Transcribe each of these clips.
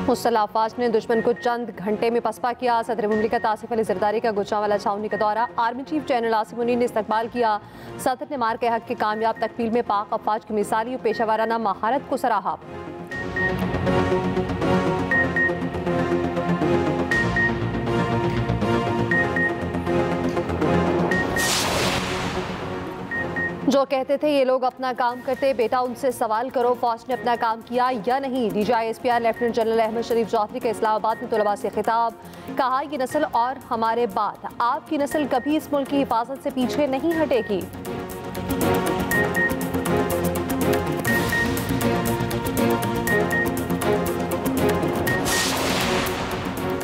मुसल्लह अफवाज ने दुश्मन को चंद घंटे में पसपा किया। सदर मुमलिकत आसिफ अली जरदारी का गुजरांवाला छावनी का दौरा। Army chief general Asim Munir ने इस्तकबाल किया। सदर ने मार के हक की कामयाब तकमील में पाक अफवाज की मिसाली और पेशावराना महारत को सराहा। जो कहते थे ये लोग अपना काम करते, बेटा उनसे सवाल करो फौज ने अपना काम किया या नहीं। DGI-SPR लेफ्टिनेंट जनरल अहमद शरीफ चौधरी का इस्लामाबाद में तलबा से खिताब। कहा ये नस्ल और हमारे बाद आपकी नस्ल कभी इस मुल्क की हिफाजत से पीछे नहीं हटेगी।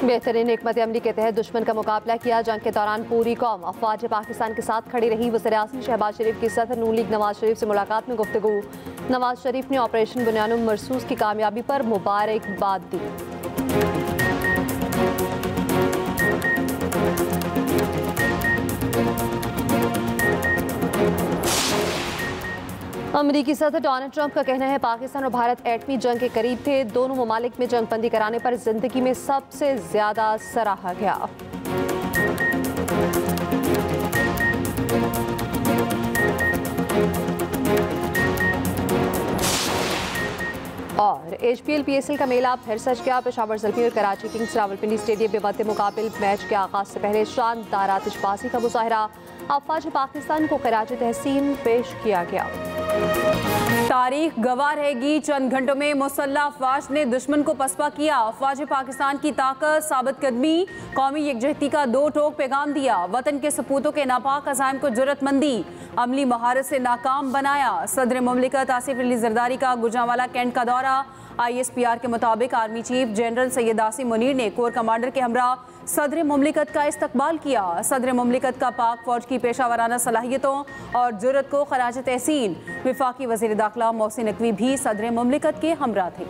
बेहतरीन हिकमत अमली के तहत दुश्मन का मुकाबला किया। जंग के दौरान पूरी कौम अफवाज पाकिस्तान के साथ खड़ी रही। वज़ीर-ए-आज़म शहबाज शरीफ की सदर नून लीग नवाज शरीफ से मुलाकात में गुफ्तगू। नवाज शरीफ ने ऑपरेशन बुनियानुम मरसूस की कामयाबी पर मुबारकबाद दी। अमरीकी सदर डोनाल्ड ट्रंप का कहना है पाकिस्तान और भारत एटमी जंग के करीब थे। दोनों ममालिक में जंग बंदी कराने पर जिंदगी में सबसे ज्यादा सराहा गया। और HPL PSL का मेला फिर सज गया। पेशावर ज़ल्फी और कराची किंग्स रावलपिंडी स्टेडियम में मद्दे मुकाबिल मैच के आगाज से पहले शानदार आतिशबाजी का मुजाहरा। अफवाज पाकिस्तान को खराज तहसीन पेश किया गया। तारीख गवाह रहेगी। चंद घंटों में मुसल्लह अफवाज ने दुश्मन को पसपा किया। अफवाज पाकिस्तान की ताकत, साबित कदमी, कौमी यकजहती का दो टोक पैगाम दिया। वतन के सपूतों के नापाक अज़ाइम को जुर्रतमंदी, अमली महारत से नाकाम बनाया। सदर मुमलिकत आसिफ अली जरदारी का गुजरांवाला कैंट का दौरा। ISPR के मुताबिक army chief general Syed Asim Munir ने कोर कमांडर के हमरा सदर मुमलिकत का इस्तकबाल किया। सदर मुमलिकत का पाक फौज की पेशावराना सलाहियतों और जुर्रत को खराज तहसीन। वफाकी वज़ीर दाखिला मोहसिन नकवी भी सदर मुमलिकत के हमरा थे।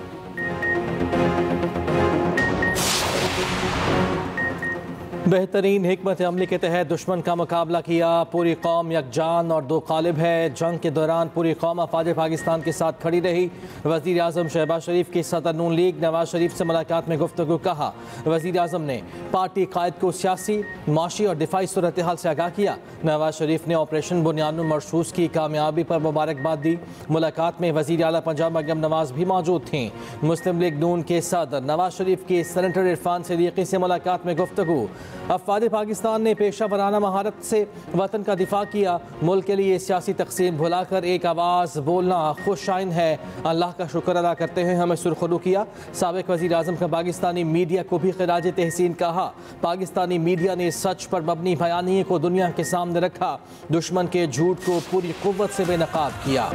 बेहतरीन हिकमत अमली के तहत दुश्मन का मुकाबला किया। पूरी कौम यकजान और दो गालिब है। जंग के दौरान पूरी कौम अफवाज पाकिस्तान के साथ खड़ी रही। वज़ीर-ए-आज़म शहबाज शरीफ की सदर नून लीग नवाज शरीफ से मुलाकात में गुफ्तगू। कहा वज़ीर-ए-आज़म ने पार्टी कायद को सियासी, माशी और दिफाई सूरत हाल से आगाह किया। नवाज शरीफ ने ऑपरेशन बुनियानुम मरसूस की कामयाबी पर मुबारकबाद दी। मुलाकात में वज़ीर आला पंजाब मरियम नवाज भी मौजूद थीं। मुस्लिम लीग नून के सदर नवाज शरीफ की सेनेटर इरफान सिद्दीकी से मुलाकात में गुफ्तगू। अफवाज पाकिस्तान ने पेशा वराना महारत से वतन का दिफा किया। मुल्क के लिए सियासी तकसीम भुलाकर एक आवाज़ बोलना खुशाइन है। अल्लाह का शुक्र अदा करते हैं हमें सुरखरू किया। साबिक वज़ीर आज़म का पाकिस्तानी मीडिया को भी खिराज तहसीन कहा। पाकिस्तानी मीडिया ने सच पर मबनी बयानिए को दुनिया के सामने रखा। दुश्मन के झूठ को पूरी कुव्वत से बेनकाब किया।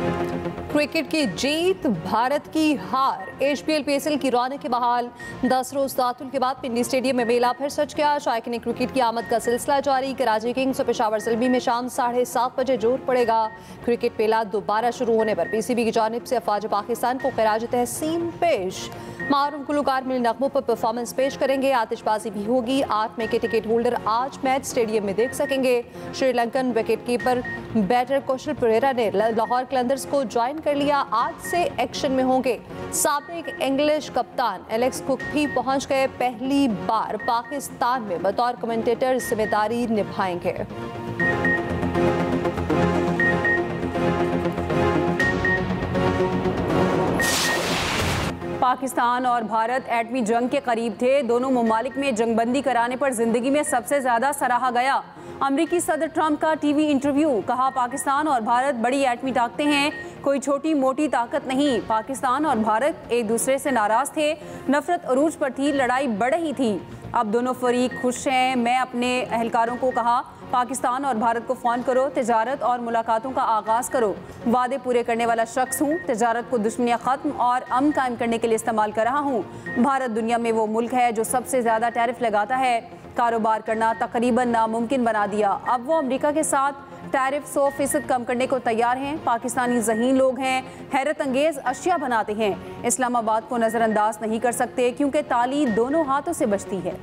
क्रिकेट की जीत, भारत की हार, HPL PSL की रौनक बहाल। 10 रोज तातुल के बाद पिंडी स्टेडियम में मेला फिर सज गया। शायकीन क्रिकेट की आमद का सिलसिला जारी। कराची किंग्स और पेशावर ज़ल्फी में शाम 7:30 बजे जोर पड़ेगा। क्रिकेट मेला दोबारा शुरू होने पर PCB की जानिब से अफवाज पाकिस्तान को खराज तहसीन पेश। मारूफ गुलकार मिल नगमों पर परफॉर्मेंस पेश करेंगे। आतिशबाजी भी होगी। 8 मई के टिकट होल्डर आज मैच स्टेडियम में देख सकेंगे। श्रीलंकन विकेट कीपर बैटर कौशल परेरा ने लाहौर कलंदर्स को ज्वाइन कर लिया। आज से एक्शन में होंगे। साबिक इंग्लिश कप्तान एलेक्स कुक भी पहुंच गए। पहली बार पाकिस्तान में बतौर कमेंटेटर जिम्मेदारी निभाएंगे। पाकिस्तान और भारत एटमी जंग के करीब थे। दोनों ममालिक में जंगबंदी कराने पर जिंदगी में सबसे ज्यादा सराहा गया। अमरीकी सदर ट्रंप का टीवी इंटरव्यू। कहा पाकिस्तान और भारत बड़ी एटमी ताकतें हैं, कोई छोटी मोटी ताकत नहीं। पाकिस्तान और भारत एक दूसरे से नाराज थे, नफरत अरूज पर थी, लड़ाई बढ़ रही थी। अब दोनों फरीक खुश हैं। मैं अपने एहलकारों को कहा पाकिस्तान और भारत को फ़ोन करो, तिजारत और मुलाकातों का आगाज़ करो। वादे पूरे करने वाला शख्स हूँ। तिजारत को दुश्मनियाँ ख़त्म और अमन कायम करने के लिए इस्तेमाल कर रहा हूँ। भारत दुनिया में वो मुल्क है जो सबसे ज़्यादा टैरिफ लगाता है। कारोबार करना तकरीबन नामुमकिन बना दिया। अब वो अमेरिका के साथ टैरिफ 100% कम करने को तैयार हैं। पाकिस्तानी ज़हीन लोग हैं, हैरत अंगेज़ अशिया बनाते हैं। इस्लामाबाद को नज़रअंदाज नहीं कर सकते क्योंकि ताली दोनों हाथों से बचती है।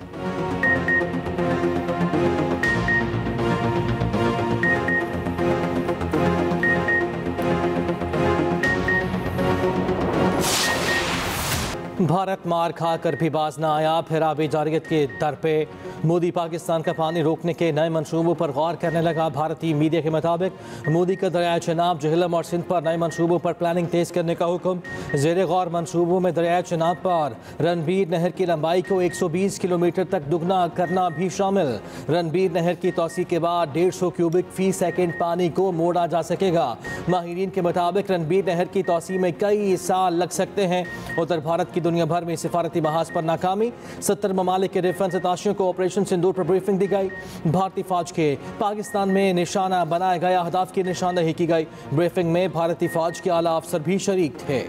भारत मार खाकर भी बाज न आया, फिर आबी जारियत के दर पे। मोदी पाकिस्तान का पानी रोकने के नए मंसूबों पर गौर करने लगा। भारतीय मीडिया के मुताबिक मोदी का दरियाए चेनाब, झेलम और सिंध पर नए मंसूबों पर प्लानिंग तेज करने का हुक्म। जेर गौर मंसूबों में दरियाए चेनाब पर रणबीर नहर की लंबाई को 120 किलोमीटर तक दुगना करना भी शामिल। रणबीर नहर की तोसी के बाद 150 क्यूबिक फी सेकेंड पानी को मोड़ा जा सकेगा। माहिरीन के मुताबिक रणबीर नहर की तोसी में कई साल लग सकते हैं। उधर भारत की दुनिया भर में सिफारती महाज पर नाकामी, 70 ममालिक के डिफेंस अताशियों को ऑपरेशन सिंदूर पर ब्रीफिंग दी गई। भारतीय फौज के पाकिस्तान में निशाना बनाया गया अहदाफ की निशानदही की गई। ब्रीफिंग में भारतीय फौज के आला अफसर भी शरीक थे।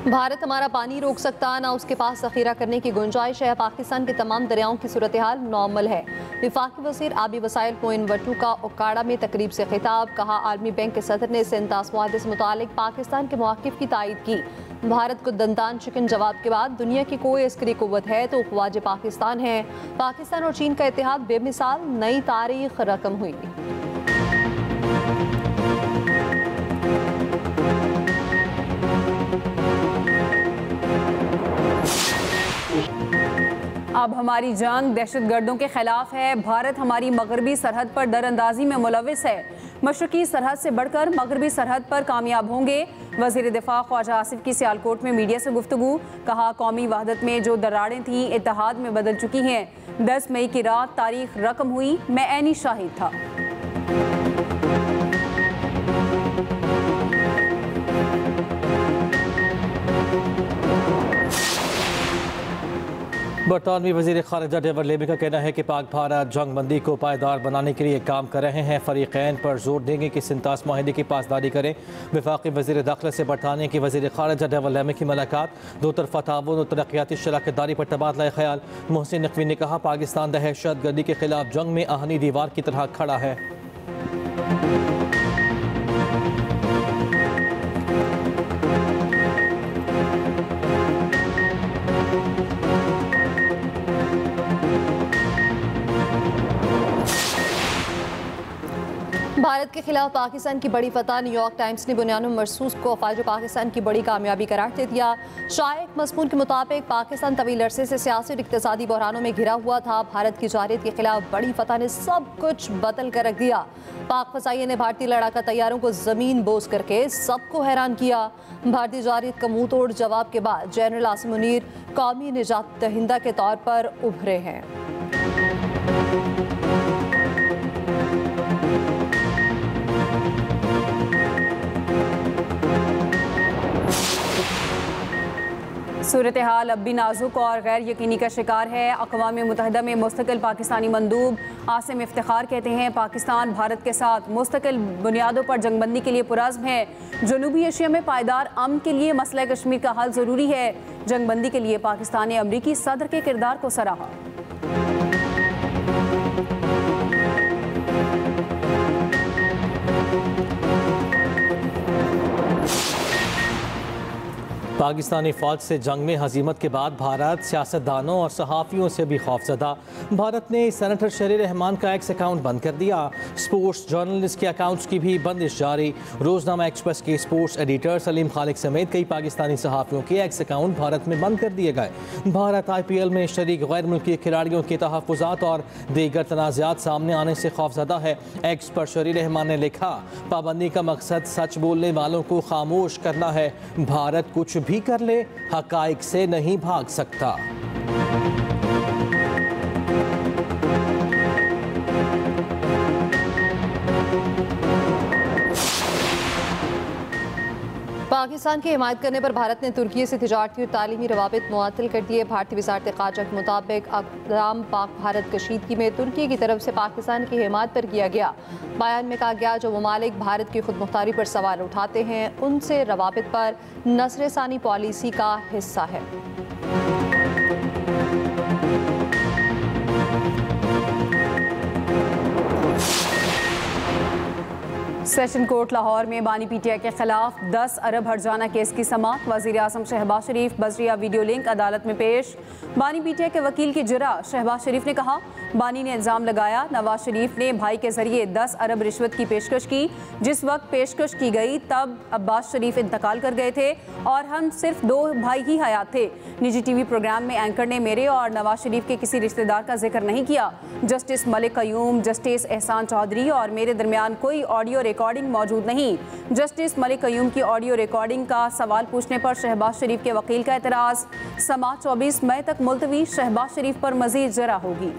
भारत हमारा पानी रोक सकता, ना उसके पास जखीरा करने की गुंजाइश है। पाकिस्तान के तमाम दरियाओं की सूरत हाल नॉर्मल है। विफाकी वज़ीर आबी वसाइल मोइन वट्टू का उकाड़ा में तकरीब से खिताब। कहा, आलमी बैंक के सदर ने सिंतास मुआहदे से मुतालिक पाकिस्तान के मौक़िफ़ की तायद की। भारत को दंतान चिकन जवाब के बाद दुनिया की कोई अस्करी कुव्वत है तो ख्वाज पाकिस्तान है। पाकिस्तान और चीन का इत्तेहाद बेमिसाल, नई तारीख रकम हुई। अब हमारी जंग दहशतगर्दों के खिलाफ है। भारत हमारी मगरबी सरहद पर दरअंदाजी में मुलविस है। मशरकी सरहद से बढ़कर मगरबी सरहद पर कामयाब होंगे। वज़ीर दिफा ख्वाजा आसिफ की सियालकोट में मीडिया से गुफ्तगू। कहा, कौमी वहदत में जो दरारें थीं इत्तेहाद में बदल चुकी हैं। 10 मई की रात तारीख रकम हुई, मैं ऐनी शाहिद था। बरतानवी वज़ीर ख़ारिजा डेविड लेबी का कहना है कि पाक भारत जंग बंदी को पायदार बनाने के लिए काम कर रहे हैं। फ़रीक़ैन पर जोर देंगे कि सिंतास माहिदे की पासदारी करें। वफाकी वज़ीर दाखिला से बरतानिया की वज़ीर ख़ारिजा डेविड लेबी की मुलाकात। दो तरफ़ा ताउन और तरक्याती शराकतदारी पर तबादला ख्याल। मोहसिन नकवी ने कहा, पाकिस्तान दहशतगर्दी के खिलाफ जंग में आहनी दीवार की तरह खड़ा है। भारत के खिलाफ पाकिस्तान की बड़ी फतह। न्यूयॉर्क टाइम्स ने बुनियाद मरसूस को अफवाज पाकिस्तान की बड़ी कामयाबी करार दे दिया। शायक मज़मून के मुताबिक पाकिस्तान तवील अरसे से सियासी और इक़्तिसादी बहरानों में घिरा हुआ था। भारत की जारियत के खिलाफ बड़ी फतह ने सब कुछ बदल कर रख दिया। पाक फसाइयों ने भारतीय लड़ाका तैयारों को ज़मीन बोस करके सबको हैरान किया। भारतीय जारियत का मुंह तोड़ जवाब के बाद जनरल आसिम मुनीर कौमी निजात दहिंदा के तौर पर उभरे हैं। सूरत हाल अब भी नाजुक और गैर यकीनी का शिकार है। अक़वाम मुत्तहिदा में मुस्तकिल पाकिस्तानी मंदूब आसिम इफ्तिखार कहते हैं, पाकिस्तान भारत के साथ मुस्तकिल बुनियादों पर जंगबंदी के लिए पुरज़्म है। जनूबी एशिया में पायदार अमन के लिए मसला कश्मीर का हल ज़रूरी है। जंगबंदी के लिए पाकिस्तान ने अमरीकी सदर के किरदार को सराहा। पाकिस्तानी फ़ौज से जंग में हजीमत के बाद भारत सियासतदानों और सहाफ़ियों से भी खौफज़दा। भारत ने सेनेटर शरीर रहमान का एक्स अकाउंट बंद कर दिया। स्पोर्ट्स जर्नलिस्ट के अकाउंट्स की भी बंदिश जारी। रोज़नामा एक्सप्रेस के स्पोर्ट्स एडिटर सलीम खालिक समेत कई पाकिस्तानी सहाफ़ियों के एक्स अकाउंट भारत में बंद कर दिए गए। भारत IPL में शरीक गैर मुल्की खिलाड़ियों के तहफ़्फ़ुज़ात और दीगर तनाज़ात सामने आने से खौफज़दा है। एक्स पर शरीर रहमान ने लिखा, पाबंदी का मकसद सच बोलने वालों को खामोश करना है। भारत कुछ भी कर ले, हकाइक से नहीं भाग सकता। पाकिस्तान की हिमायत करने पर भारत ने तुर्की से तिजारती और तालीमी रवाबित मुअत्तल कर दिए। भारतीय वज़ारत ख़ारजा के मुताबिक अक़दाम पाक भारत कशीदगी में तुर्की की तरफ से पाकिस्तान की हिमायत पर किया गया। बयान में कहा गया, जो ममालिक भारत की खुद मुख्तारी पर सवाल उठाते हैं उनसे रवाबित पर नसरसानी पॉलिसी का हिस्सा है। सेशन कोर्ट लाहौर में बानी पीटीआई के खिलाफ 10 अरब हर्जाना केस की समाअत। वज़ीर आज़म शहबाज शरीफ बजरिया वीडियो लिंक अदालत में पेश। बानी पीटीआई के वकील की जुरा शहबाज शरीफ ने कहा, बानी ने इल्ज़ाम लगाया नवाज शरीफ ने भाई के जरिए 10 अरब रिश्वत की पेशकश की। जिस वक्त पेशकश की गई तब अब्बास शरीफ इंतकाल कर गए थे और हम सिर्फ 2 भाई ही हयात थे। निजी टीवी प्रोग्राम में एंकर ने मेरे और नवाज शरीफ के किसी रिश्तेदार का जिक्र नहीं किया। जस्टिस मलिक कयूम, जस्टिस एहसान चौधरी और मेरे दरमियान कोई ऑडियो रिकॉर्डिंग मौजूद नहीं। जस्टिस मलिक कयूम की ऑडियो रिकॉर्डिंग का सवाल पूछने पर शहबाज शरीफ के वकील का एतराज़। समाअत 24 मई तक मुलतवी। शहबाज शरीफ पर मजीद जरा होगी।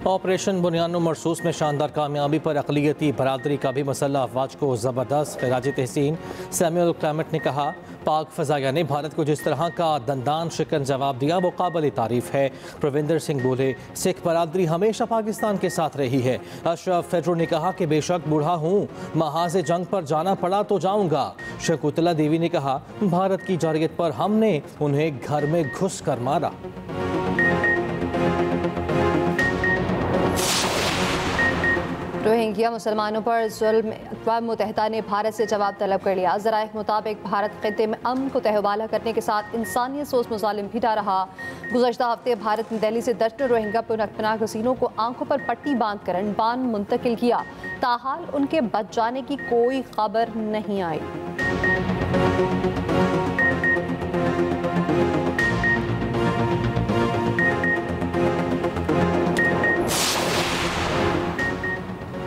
ऑपरेशन बुनियानो मरसूस में शानदार कामयाबी पर अक़लियती बरादरी का भी मसला अफवाज को ज़बरदस्त। खिराज तहसीन सैमुअल क्लेमेंट ने कहा, पाक फ़ज़ाइया ने भारत को जिस तरह का दंदान शिकन जवाब दिया वो काबिल तारीफ़ है। प्रविंदर सिंह बोले, सिख बरादरी हमेशा पाकिस्तान के साथ रही है। अशरफ फेडरो ने कहा कि बेशक बूढ़ा हूँ, महाज़ जंग पर जाना पड़ा तो जाऊँगा। शकुंतला देवी ने कहा, भारत की जारयत पर हमने उन्हें घर में घुस कर मारा। रोहिंग्या मुसलमानों पर जुल्म अक़वाम मुत्तहिदा ने भारत से जवाब तलब कर लिया। ज़राए के मुताबिक भारत खित्ते में अमन को तहवाला करने के साथ इंसानियत सोच मुजालिम भी डा रहा। गुज़श्ता हफ्ते भारत ने दिल्ली से दर्जनों रोहिंग्या पनाह गज़ीनों को आंखों पर पट्टी बांध कर अनबान मुंतकिल किया। ताहाल उनके बच जाने की कोई खबर नहीं आई।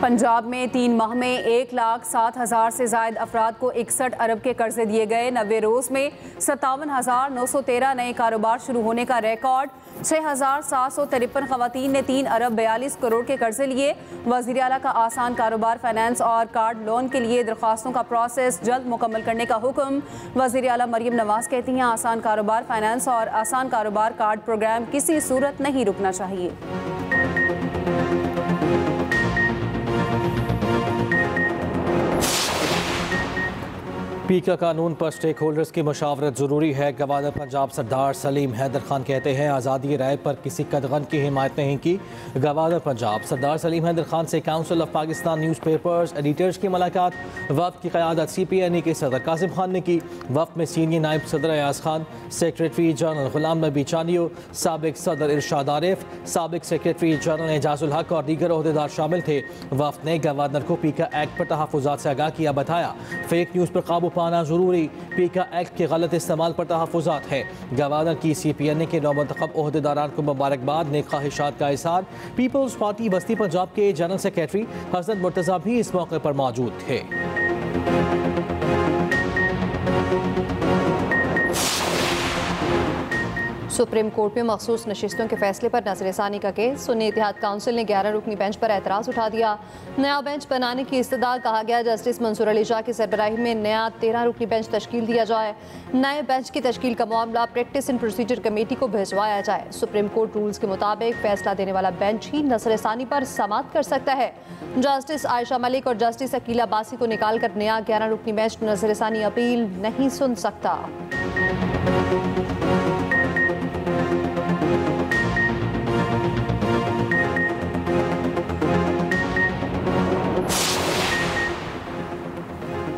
पंजाब में 3 माह में 1,07,000 से ज़ायद अफराद को 61 अरब के कर्जे दिए गए। 90 रोज़ में 57,913 नए कारोबार शुरू होने का रिकॉर्ड। 6,753 ख़वातीन ने 3 अरब 42 करोड़ के कर्जे लिए। वज़ीर आला का आसान कारोबार फाइनेंस और कार्ड लोन के लिए दरख्वास्तों का प्रोसेस जल्द मुकम्मल करने का हुक्म। वज़ीर आला मरियम नवाज कहती हैं, आसान कारोबार फाइनेंस और आसान कारोबार कार्ड प्रोग्राम किसी सूरत नहीं रुकना चाहिए। पी का कानून पर स्टेक होल्डर्स की मशावरत ज़रूरी है। गवर्नर पंजाब सरदार सलीम हैदर खान कहते हैं, आज़ादी राय पर किसी कदगन की हिमायत नहीं की। गवर्नर पंजाब सरदार सलीम हैदर खान से council of Pakistan newspapers editors की मुलाकात। वफ़द की क़यादत CPNA के सदर कासिम खान ने की। वफ़द में सीनियर नायब सदर अयाज खान, सेक्रेटरी जनरल गुलाम नबी चानियो, साबिक सदर इरशाद आरिफ, साबिक सेक्रेटरी जनरल एजाजुल हक और दीगर ओहदेदार शामिल थे। वफ़द ने गवर्नर को पी का एक्ट पर तहफ़्फ़ुज़ात से आगाह किया। बताया, फेक न्यूज़ पर काबू पाना ज़रूरी। पी का एक्ट के गलत इस्तेमाल पर तहफ़्फ़ुज़ात है। गवर्नर की CPNA के नौमंतखब ओहदेदारान को मुबारकबाद, नेक ख्वाहिशात का इज़हार। पीपल्स पार्टी बस्ती पंजाब के जनरल सेक्रेटरी हसन मुर्तज़ा भी इस मौके पर मौजूद थे। सुप्रीम कोर्ट में मखसूस नशिस्तों के फैसले पर नज़रसानी का केस। सुन्नी इत्तेहाद काउंसिल ने 11 रुकनी बेंच पर एतराज़ उठा दिया। नया बेंच बनाने की इस्तदा कहा गया। जस्टिस मंसूर अली शाह की सरबराही में नया 13 रुकनी बेंच तश्कील दिया जाए। नए बेंच की तश्कील का मामला प्रैक्टिस एंड प्रोसीजर कमेटी को भिजवाया जाए। सुप्रीम कोर्ट रूल्स के मुताबिक फैसला देने वाला बेंच ही नज़रसानी पर समाअत कर सकता है। जस्टिस आयशा मलिक और जस्टिस अकीला बासी को निकाल कर नया 11 रुकनी बेंच नज़रसानी अपील नहीं सुन सकता।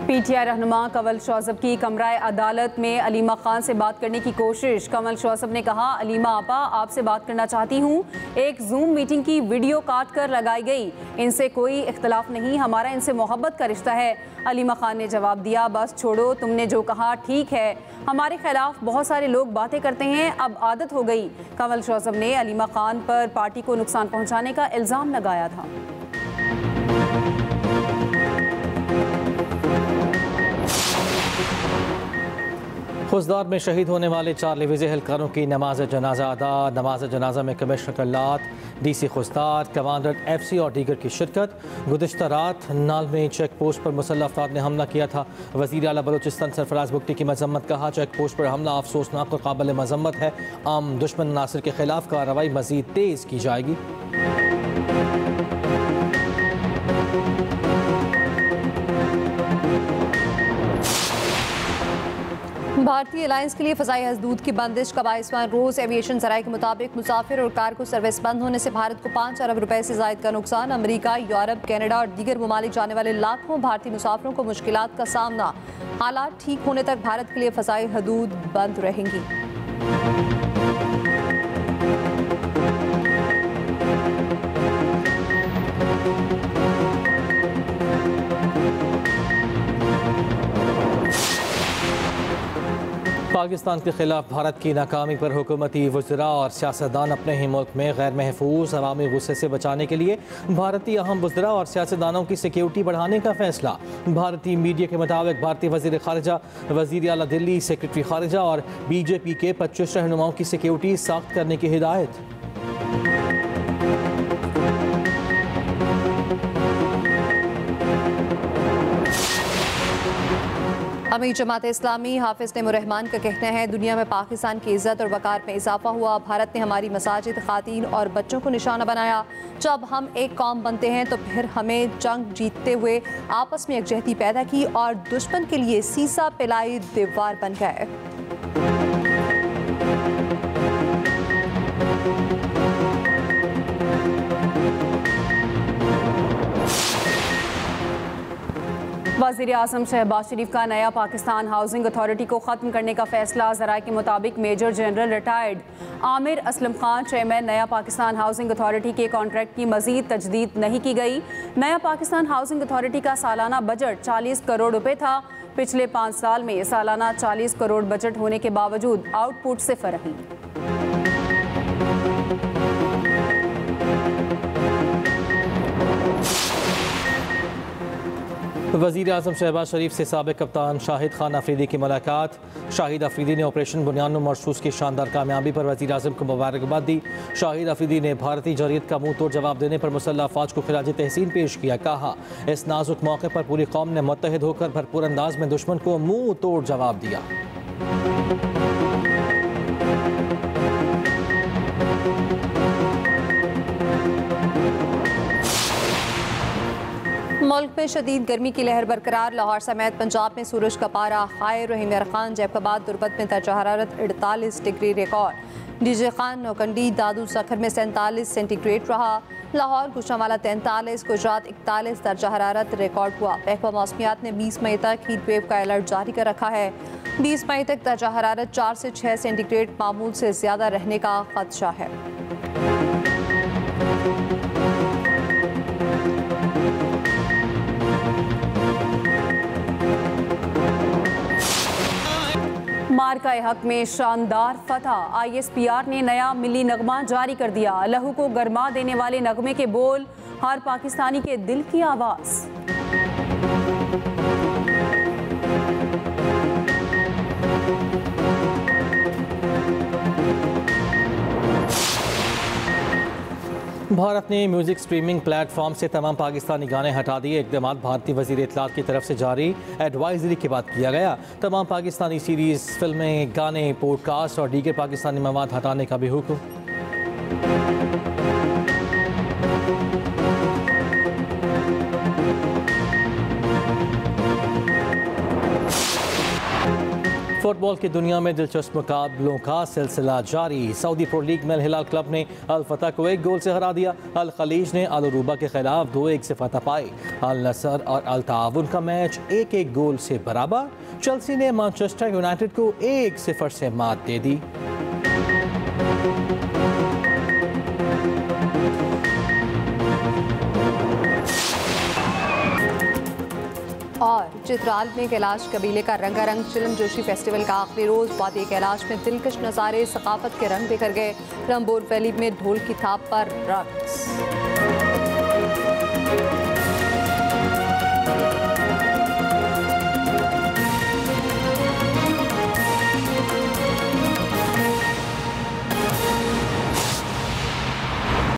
PTI रहनुमा कंवल शौज़ब की कमराए अदालत में अलीमा खान से बात करने की कोशिश। कंवल शौज़ब ने कहा, अलीमा आपा आपसे बात करना चाहती हूँ। एक जूम मीटिंग की वीडियो काट कर लगाई गई। इनसे कोई इख्तलाफ नहीं, हमारा इनसे मोहब्बत का रिश्ता है। अलीमा खान ने जवाब दिया, बस छोड़ो, तुमने जो कहा ठीक है। हमारे खिलाफ बहुत सारे लोग बातें करते हैं, अब आदत हो गई। कंवल शौज़ब ने अलीमा खान पर पार्टी को नुकसान पहुँचाने का इल्ज़ाम लगाया था। खुजदार में शहीद होने वाले 4 लिविज़ एहलकारों की नमाज जनाजा अदा। नमाज जनाजा में commissioner कल्लात, DC Khuzdar, commander FC और दीगर की शिरकत। गुज़िश्ता रात नाल में चेक पोस्ट पर मुसल्लह अफराद ने हमला किया था। वज़ीर आला बलूचिस्तान सरफराज बुगटी की मजम्मत। कहा, चेक पोस्ट पर हमला अफसोसनाक और काबिल मजम्मत है। आम दुश्मन नासिर के खिलाफ कार्रवाई मज़ीद तेज़ की जाएगी। भारतीय एयरलाइंस के लिए फ़ज़ाई हदूद की बंदिश का 22वां रोज़। एविएशन ज़राए के मुताबिक मुसाफिर और कार्गो सर्विस बंद होने से भारत को 5 अरब रुपए से ज़ायद का नुकसान। अमेरिका, यूरोप, कनाडा और दीगर ममालिक जाने वाले लाखों भारतीय मुसाफिरों को मुश्किलात का सामना। हालात ठीक होने तक भारत के लिए फ़ज़ाई हदूद बंद रहेंगी। पाकिस्तान के खिलाफ भारत की नाकामी पर हुकूमती वज़रा और सियासतदान अपने ही मुल्क में गैर महफूज अवामी गुस्से से बचाने के लिए भारतीय अहम वज़रा और सियासतदानों की सिक्योरिटी बढ़ाने का फैसला। भारतीय मीडिया के मुताबिक भारतीय वज़ीर ख़ारिजा, वज़ीर आला दिल्ली, सेक्रेटरी ख़ारिजा और BJP के 25 रहनुमाओं की सिक्योरिटी सख्त करने की हिदायत। अमीर जमात इस्लामी हाफिज़ नईमुर्रहमान का कहना है, दुनिया में पाकिस्तान की इज़्ज़त और वक़ार में इजाफा हुआ। भारत ने हमारी मसाजिद, ख़ातीन और बच्चों को निशाना बनाया। जब हम एक कौम बनते हैं तो फिर हमें जंग जीतते हुए आपस में यकजहती पैदा की और दुश्मन के लिए सीसा पिलाई दीवार बन गए। वज़ीर आज़म शहबाज शरीफ का नया पाकिस्तान हाउसिंग अथॉरिटी को ख़त्म करने का फैसला। ज़राए के मुताबिक major general retired Amir Aslam Khan chairman Naya Pakistan housing authority के कॉन्ट्रैक्ट की मज़ीद तजदीद नहीं की गई। नया पाकिस्तान हाउसिंग अथॉरिटी का सालाना बजट 40 करोड़ रुपए था। पिछले 5 साल में सालाना 40 करोड़ बजट होने के बावजूद आउटपुट सिफर रही। वज़ीर आज़म शहबाज शरीफ से साबिक़ कप्तान शाहिद खान अफरीदी की मुलाकात। शाहिद अफरीदी ने ऑपरेशन बुनियाद मरसूस की शानदार कामयाबी पर वज़ीर आज़म को मुबारकबाद दी। शाहिद अफरीदी ने भारतीय जरीयत का मुँह तोड़ जवाब देने पर मुसल्लह अफ़वाज को खिराज तहसीन पेश किया। कहा, इस नाजुक मौके पर पूरी कौम ने मुत्तहिद होकर भरपूर अंदाज में दुश्मन को मुँह तोड़ जवाब दिया। मुल्क में शदीद गर्मी की लहर बरकरार। लाहौर समेत पंजाब में सूरज का पारा हाई। रहीम खान, जैफाबाद, दुर्बत में दर्जा हरारत 48 डिग्री रिकॉर्ड। डीजे खान, नौकंडी, दादू सखर में 47 सेंटीग्रेड रहा। लाहौर, गुजरांवाला 43, गुजरात 41 दर्जा हरारत रिकॉर्ड हुआ। महकमा मौसमियात ने 20 मई तक हीट वेव का अलर्ट जारी कर रखा है। 20 मई तक दर्जा हरारत 4 से 6 सेंटीग्रेड मामूल से ज़्यादा रहने का खदशा है। मार्का हक में शानदार फतह। ISPR ने नया मिली नगमा जारी कर दिया। लहू को गरमा देने वाले नगमे के बोल, हर पाकिस्तानी के दिल की आवाज़। भारत ने म्यूजिक स्ट्रीमिंग प्लेटफॉर्म से तमाम पाकिस्तानी गाने हटा दिए। इक़दाम भारतीय वज़ीर इत्तलात की तरफ से जारी एडवाइजरी के बाद किया गया। तमाम पाकिस्तानी सीरीज़, फिल्में, गाने, पॉडकास्ट और दीगर पाकिस्तानी मवाद हटाने का भी हुक्म। फुटबॉल की दुनिया में दिलचस्प मुकाबलों का सिलसिला जारी। सऊदी प्रो लीग में अल हिलाल क्लब ने अल फतह को 1 गोल से हरा दिया। अल खलीज ने अल अरूबा के खिलाफ 2-1 से फतह पाई। अल नसर और अल ताउन का मैच 1-1 गोल से बराबर। चेल्सी ने मैनचेस्टर यूनाइटेड को 1-0 से मात दे दी। और चित्राल में कैलाश कबीले का रंगारंग चिलम जोशी फेस्टिवल का आखिरी रोज। वादी कैलाश में दिलकश नज़ारे, सकाफत के रंग बिखर गए। रंबोर वैली में ढोल की थाप पर रक्स।